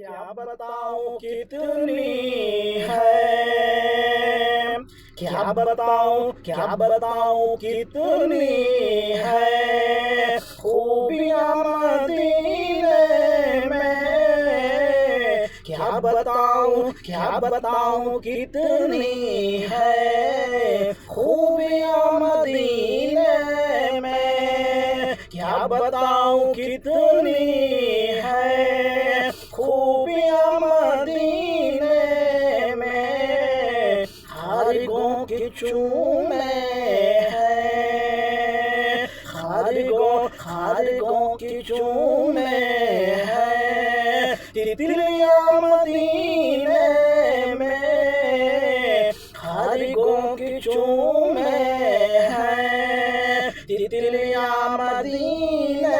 क्या बताऊं कितनी है, क्या बताऊं कितनी है खूबियां मदीने में। क्या बताऊं कितनी है खूबियां मदीने में। क्या बताऊं कितनी है खूबियां मदीने में। खारिगों की चूमे है, खारिगों की चूमे है तितलियां मदीने में। खारिगों की चूमे है तितलियां मदीने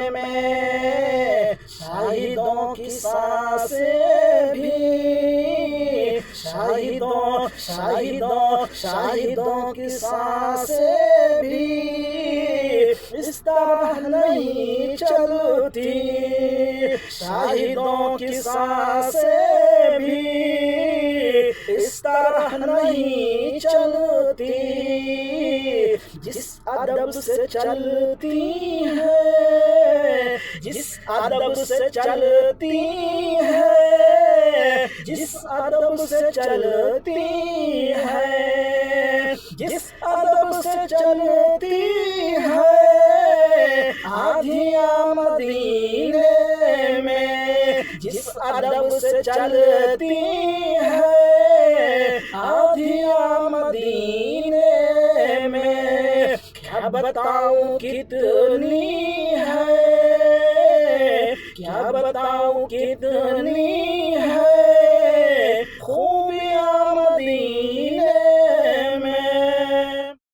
में। शाहिदों की सांसें भी, शाहिदों की सांसें भी इस तरह नहीं चलती। शाहिदों की सांसें भी इस तरह नहीं चलती। जिस अदब से चलती है, जिस अदब से चलती है, जिस अदब से चलती है, जिस अदब से चलती है आधियां मदीने में। जिस अदब से चलती है आधियां मदीने में। क्या बताऊं कितनी है, क्या बताऊं कितनी